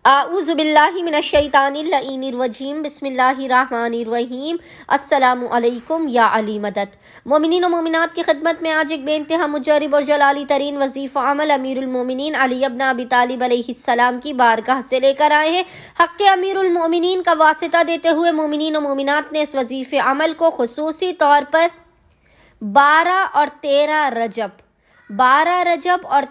اعوذ باللہ من الشیطان اللعین الرجیم بسم اللہ الرحمن الرحیم السلام علیکم یا علی مدد۔ مومنین و مومنات کی خدمت میں آج ایک بے انتہا مجرب اور جلالی ترین وظیفہ عمل امیر المومنین علی ابن ابی طالب علیہ السلام کی بارگاہ سے لے کر آئے ہیں۔ حق امیر المومنین کا واسطہ دیتے ہوئے مومنین و مومنات نے اس وظیفہ عمل کو خصوصی طور پر 12 اور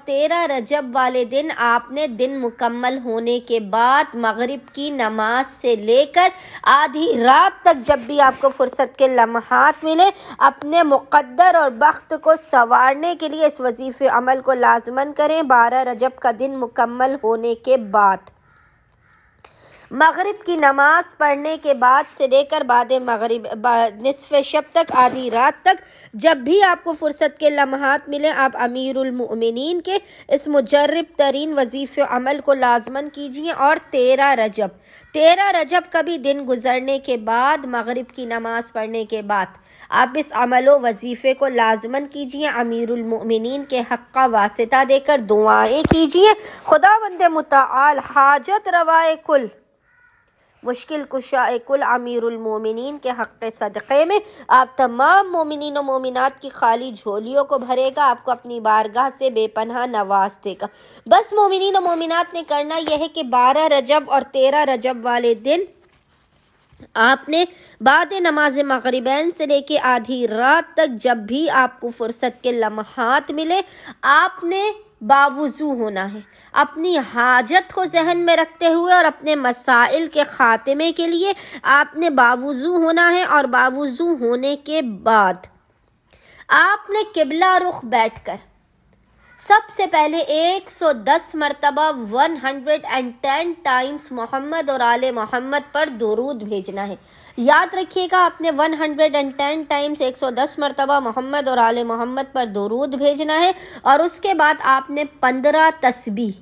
13 رجب والے دن آپ نے دن مکمل ہونے کے بعد مغرب کی نماز سے لے کر آدھی رات تک جب بھی آپ کو فرصت کے لمحات ملے اپنے مقدر اور بخت کو سنوارنے کے لیے اس وظیفہ عمل کو لازماً کریں۔ 12 رجب کا دن مکمل ہونے کے بعد مغرب کی نماز پڑھنے کے بعد سے لے کر بعد مغرب نصف شب تک آدھی رات تک جب بھی آپ کو فرصت کے لمحات ملے آپ امیر المؤمنین کے اس مجرب ترین وظیفہ عمل کو لازماً کیجیے۔ اور 13 رجب کا بھی دن گزرنے کے بعد مغرب کی نماز پڑھنے کے بعد آپ اس عمل و وظیفے کو لازماً کیجیے۔ امیر المؤمنین کے حق کا واسطہ دے کر دعائیں کیجیے۔ خداوند متعال حاجت روائے کل مشکل کشائے کل امیر المومنین کے حق صدقے میں آپ تمام مومنین و مومنات کی خالی جھولیوں کو بھرے گا، آپ کو اپنی بارگاہ سے بے پناہ نواز دے گا۔ بس مومنین و مومنات نے کرنا یہ ہے کہ 12 رجب اور 13 رجب والے دن آپ نے بعد نماز مغربین سے لے کے آدھی رات تک جب بھی آپ کو فرصت کے لمحات ملے آپ نے باوضو ہونا ہے، اپنی حاجت کو ذہن میں رکھتے ہوئے اور اپنے مسائل کے خاتمے کے لیے آپ نے باوضو ہونا ہے۔ اور باوضو ہونے کے بعد آپ نے قبلہ رخ بیٹھ کر سب سے پہلے 110 مرتبہ 110 ٹائمز محمد اور آل محمد پر درود بھیجنا ہے۔ یاد رکھیے گا آپ نے 110 ٹائمز 110 مرتبہ محمد اور آل محمد پر درود بھیجنا ہے۔ اور اس کے بعد آپ نے 15 تسبیح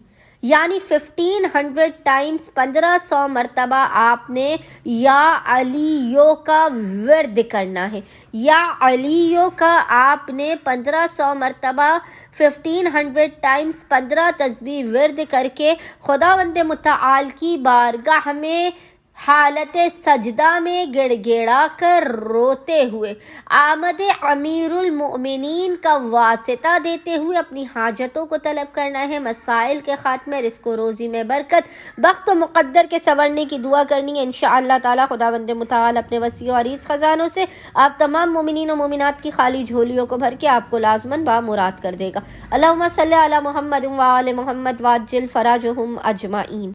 یعنی 1500 ٹائمز 1500 مرتبہ آپ نے یا علیو کا ورد کرنا ہے۔ یا علیو کا آپ نے 1500 مرتبہ 1500 ٹائمز 15 تسبیح ورد کر کے خداوند متعال کی بارگاہ میں حالت سجدہ میں گڑ گڑا کر روتے ہوئے آمد امیر المؤمنین کا واسطہ دیتے ہوئے اپنی حاجتوں کو طلب کرنا ہے، مسائل کے خاتمے، رزق و روزی میں برکت، بخت و مقدر کے سنورنے کی دعا کرنی ہے۔ انشاءاللہ تعالی خداوند متعال اپنے وسیع و عریض خزانوں سے آپ تمام مومنین و مومنات کی خالی جھولیوں کو بھر کے آپ کو لازماً بامراد کر دے گا۔ اللہم صلی علی محمد و آل محمد وعجل فرجہم اجمعین۔